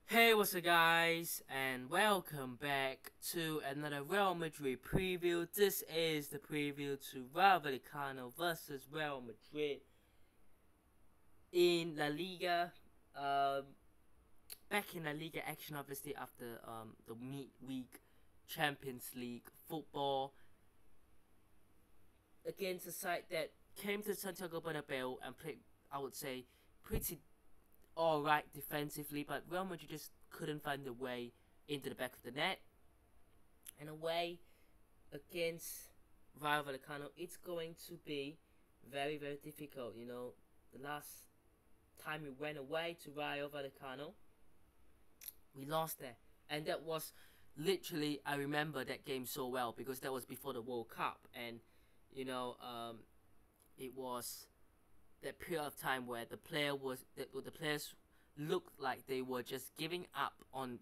Hey, what's up guys, and welcome back to another Real Madrid preview. This is the preview to Vallecano versus Real Madrid in La Liga. Back in La Liga action, obviously after the midweek Champions League football against a side that came to Santiago Bernabeu and played, I would say, pretty alright defensively, but Real Madrid just couldn't find a way into the back of the net. And away against Rayo Vallecano, it's going to be very, very difficult. You know, the last time we went away to Rayo Vallecano, we lost there. And that was literally, I remember that game so well because that was before the World Cup. And, you know, it was that period of time where the players looked like they were just giving up on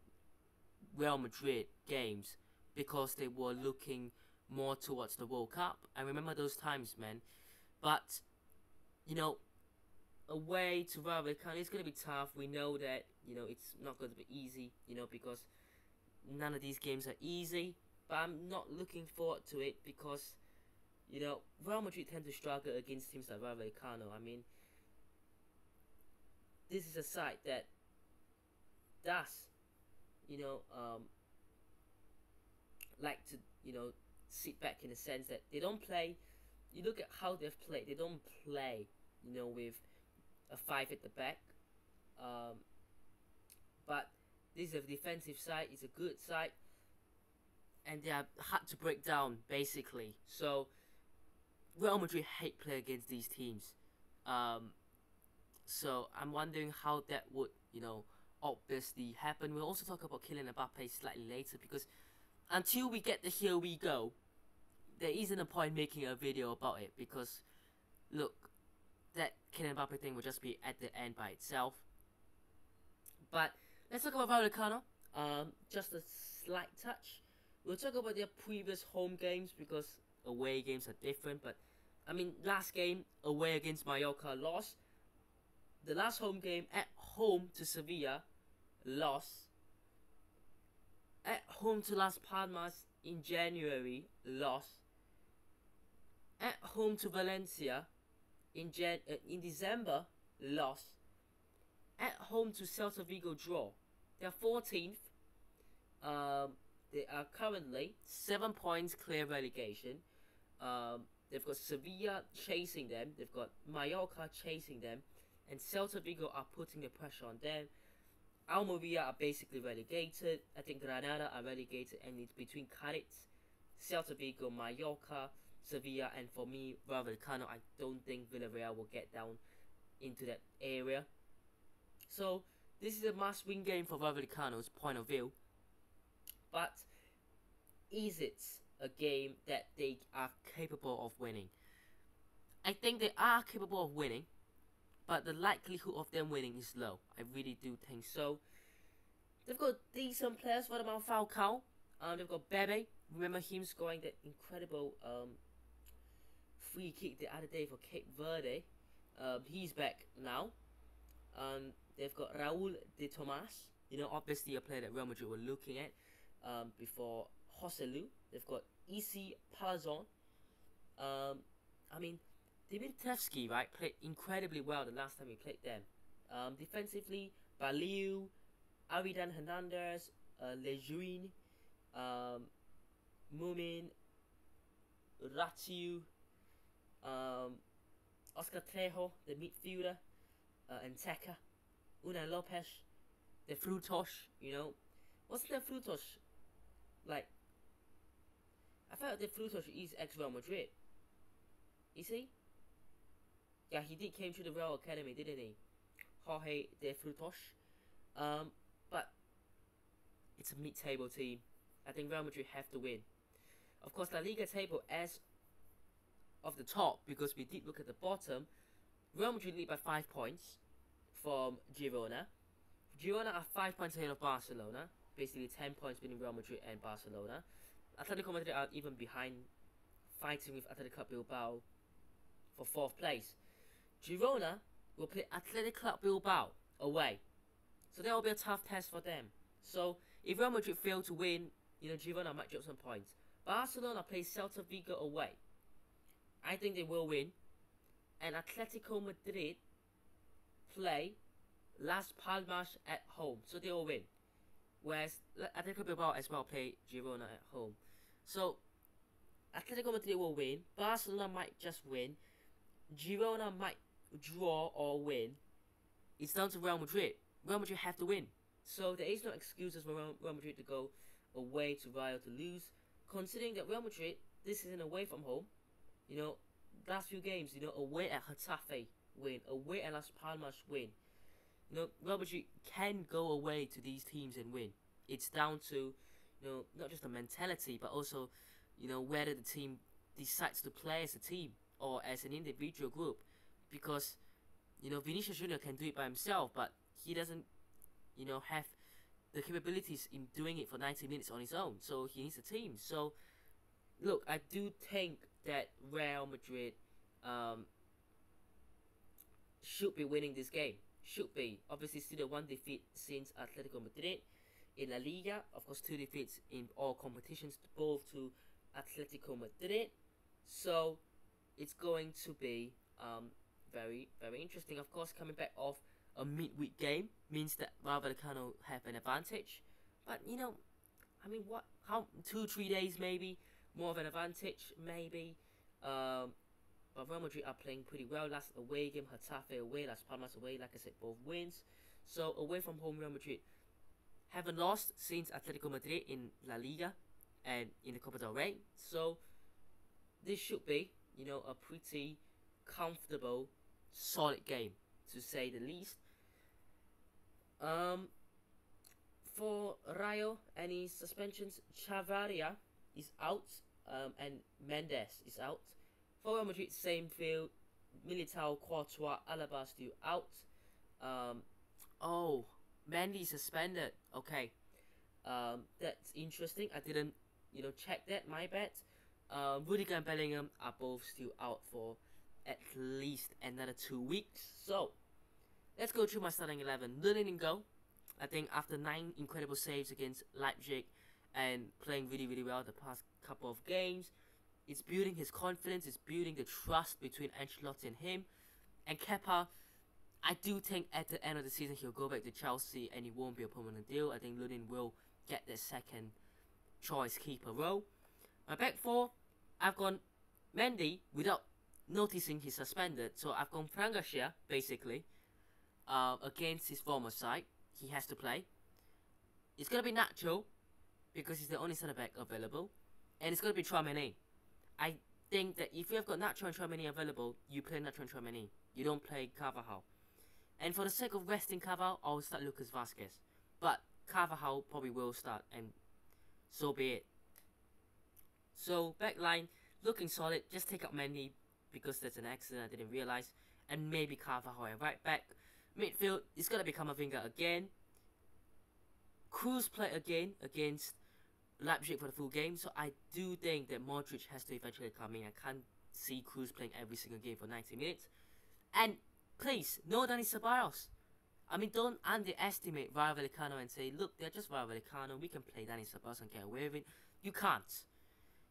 Real Madrid games because they were looking more towards the World Cup. I remember those times, man. But you know, away to Rayo Vallecano, it's gonna be tough. We know that, you know, it's not going to be easy, you know, because none of these games are easy. But I'm not looking forward to it because, you know, Real Madrid tend to struggle against teams like Rayo Vallecano. I mean, this is a side that does, you know, like to, you know, sit back in the sense that they don't play. You look at how they've played. They don't play, you know, with a five at the back. But this is a defensive side. It's a good side, and they are hard to break down basically. So Real Madrid hate play against these teams. So I'm wondering how that would, you know, obviously happen. We'll also talk about Kylian Mbappe slightly later because until we get the here we go, there isn't a point making a video about it because look, that Kylian Mbappe thing will just be at the end by itself. But let's talk about Vallecano. Just a slight touch. We'll talk about their previous home games because away games are different. But I mean, last game away against Mallorca lost. The last home game at home to Sevilla lost. At home to Las Palmas in January lost. At home to Valencia in December lost. At home to Celta Vigo draw. They are 14th. They are currently 7 points clear relegation. They've got Sevilla chasing them. They've got Mallorca chasing them. And Celta Vigo are putting the pressure on them. Almeria are basically relegated. I think Granada are relegated, and it's between Cadiz, Celta Vigo, Mallorca, Sevilla, and for me, Rayo Vallecano. I don't think Villarreal will get down into that area. So this is a must-win game for Rayo Vallecano's point of view. But is it a game that they are capable of winning? I think they are capable of winning, but the likelihood of them winning is low. I really do think so. They've got decent players for them on Falcao. They've got Bebe. Remember him scoring that incredible free kick the other day for Cape Verde. He's back now. They've got Raul de Tomas. You know, obviously a player that Real Madrid were looking at before Joselu. They've got Isi Palazon. I mean, Dimitrovski, right, played incredibly well the last time we played them. Defensively, Baliu, Aridan Hernandez, Lejuin, Mumin, Ratiu, Oscar Trejo, the midfielder, and Teka, Una Lopez, the Frutos, you know. Wasn't the Frutos like? I felt the Frutos is ex-Real Madrid. Is he? Yeah, he did came to the Real Academy, didn't he? Jorge de Frutos. But it's a mid-table team. I think Real Madrid have to win. Of course, La Liga table as of the top, because we did look at the bottom. Real Madrid lead by 5 points from Girona. Girona are 5 points ahead of Barcelona. Basically 10 points between Real Madrid and Barcelona. Atletico Madrid are even behind, fighting with Atletico Bilbao for 4th place. Girona will play Athletic Club Bilbao away. So that will be a tough test for them. So if Real Madrid fail to win, Girona might drop some points. Barcelona plays Celta Vigo away. I think they will win. And Atletico Madrid play Las Palmas at home, so they will win. Whereas Atletico Bilbao as well play Girona at home. So Atletico Madrid will win. Barcelona might just win. Girona might draw or win. It's down to Real Madrid. Real Madrid have to win. So there is no excuses for Real Madrid to go away to Rayo to lose. Considering that Real Madrid, this isn't away from home. Last few games, away at Getafe win, away at Las Palmas win. Real Madrid can go away to these teams and win. It's down to, not just the mentality, but also, whether the team decides to play as a team or as an individual group. Because, Vinicius Junior can do it by himself, but he doesn't, have the capabilities in doing it for 90 minutes on his own. So he needs a team. So, look, I do think that Real Madrid should be winning this game. Should be. Obviously, still the one defeat since Atletico Madrid in La Liga. Of course, 2 defeats in all competitions, both to Atletico Madrid. So, it's going to be very, very interesting. Of course, coming back off a midweek game means that Vallecano have an advantage. But, what? How 2-3 days maybe? More of an advantage, maybe. But Real Madrid are playing pretty well. Last away game, Getafe away, Las Palmas away. Like I said, both wins. So away from home, Real Madrid haven't lost since Atletico Madrid in La Liga and in the Copa del Rey. So this should be, a pretty comfortable, solid game, to say the least. For Rayo, any suspensions? Chavarria is out, and Mendes is out. For Real Madrid, same field. Militao, Courtois, Alaba still out. Mendy suspended. Okay, that's interesting. I didn't, check that. My bad. Rudiger and Bellingham are both still out for at least another 2 weeks. So let's go through my starting 11. Lunin in goal. I think after 9 incredible saves against Leipzig and playing really, really well the past couple of games, it's building his confidence, it's building the trust between Ancelotti and him. And Kepa, I do think at the end of the season he'll go back to Chelsea and it won't be a permanent deal. I think Lunin will get the second choice keeper role. My back 4, I've gone Mendy without noticing he's suspended. So I've gone Fran Garcia, basically, against his former side. He has to play. It's going to be Nacho, because he's the only centre back available. And it's going to be Tchouaméni. I think that if you have got Nacho and Tchouaméni available, you play Nacho and Tchouaméni. You don't play Carvajal. And for the sake of resting Carvajal, I'll start Lucas Vazquez. But Carvajal probably will start, and so be it. So, back line, looking solid. Just take out Mendy, because that's an accident I didn't realise. And maybe Carvajal at right back. Midfield, it's going to be Camavinga again. Cruz play again against Leipzig for the full game. So I do think that Modric has to eventually come in. I can't see Cruz playing every single game for 90 minutes. And please, no Dani Ceballos. I mean, don't underestimate Rayo Vallecano and say, look, they're just Rayo Vallecano. We can play Dani Ceballos and get away with it. You can't.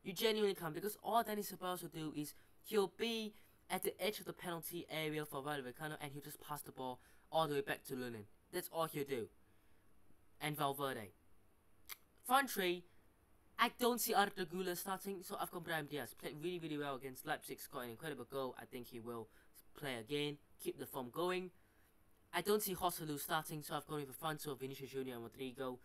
You genuinely can't, because all Dani Ceballos will do is he'll be at the edge of the penalty area for Rayo Vallecano and he'll just pass the ball all the way back to Lunin. That's all he'll do. And Valverde. Front 3, I don't see Arda Güler starting, so I've got Brahim Diaz. Played really, really well against Leipzig, scored an incredible goal. I think he will play again, keep the form going. I don't see Joselu starting, so I've gone with the front 2 of Vinicius Junior and Rodrigo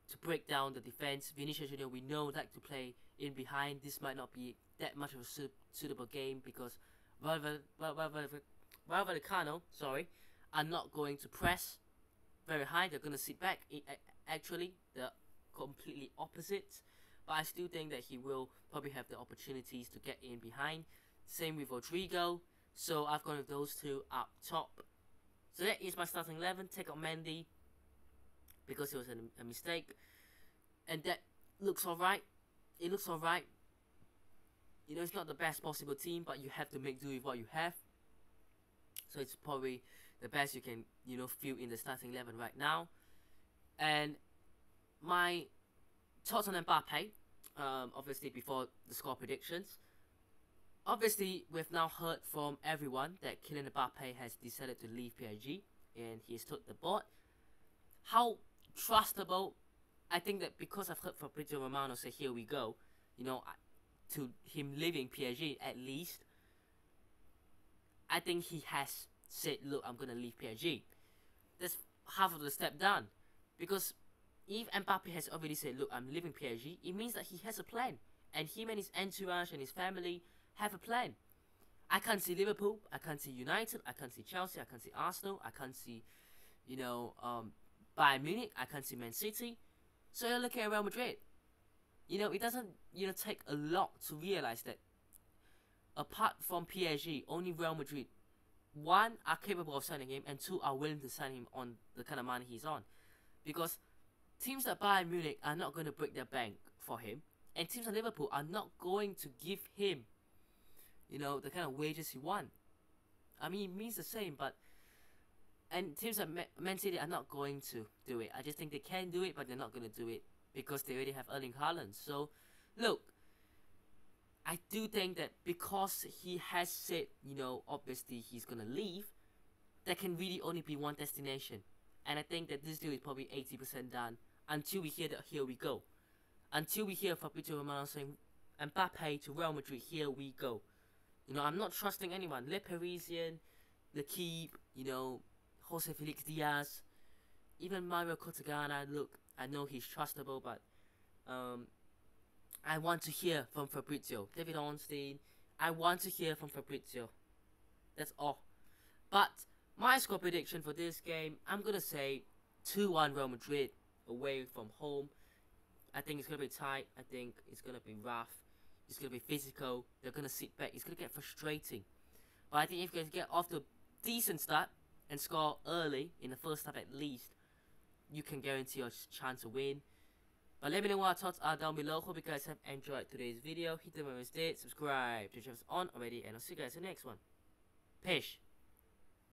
to break down the defense. Vinicius Junior, we know, like to play in behind. This might not be that much of a suitable game because Vallecano, are not going to press very high. They're going to sit back. Actually, they're completely opposite. But I still think that he will probably have the opportunities to get in behind. Same with Rodrigo. So I've gone with those 2 up top. So that is my starting 11. Take out Mendy because it was a mistake. And that looks alright. It looks alright. It's not the best possible team, but you have to make do with what you have. So it's probably the best you can, feel in the starting 11 right now. And my thoughts on Mbappe, obviously before the score predictions. Obviously, we've now heard from everyone that Kylian Mbappe has decided to leave PSG, and he has took the board. How trustable? I think that because I've heard Fabrizio Romano say, "Here we go," to him leaving PSG at least, I think he has said, "Look, I'm gonna leave PSG." That's half of the step done, because if Mbappe has already said, "Look, I'm leaving PSG," it means that he has a plan, and him and his entourage and his family have a plan. I can't see Liverpool, I can't see United, I can't see Chelsea, I can't see Arsenal, I can't see, Bayern Munich, I can't see Man City. So you're looking at Real Madrid. It doesn't, take a lot to realize that apart from PSG, only Real Madrid, one, are capable of signing him, and two, are willing to sign him on the kind of money he's on. Because teams like Bayern Munich are not going to break their bank for him, and teams like Liverpool are not going to give him, the kind of wages he wants. I mean, it means the same, and teams like Man City are not going to do it. I just think they can do it, but they're not going to do it because they already have Erling Haaland. So, look, I do think that because he has said, obviously he's going to leave, there can really only be one destination. And I think that this deal is probably 80% done until we hear that "here we go." Until we hear Fabrizio Romano saying, "Mbappe to Real Madrid, here we go." I'm not trusting anyone. Le Parisien, L'Equipe, Jose Felix Diaz, even Mario Cortegana. Look, I know he's trustable, but I want to hear from Fabrizio. David Ornstein, I want to hear from Fabrizio. That's all. But my score prediction for this game, I'm going to say 2-1 Real Madrid away from home. I think it's going to be tight. I think it's going to be rough. It's going to be physical. They're going to sit back. It's going to get frustrating. But I think if you guys get off to a decent start and score early, in the first half at least, you can guarantee your chance to win. But let me know what your thoughts are down below. Hope you guys have enjoyed today's video. Hit the subscribe to the channel on already, and I'll see you guys in the next one. Peace.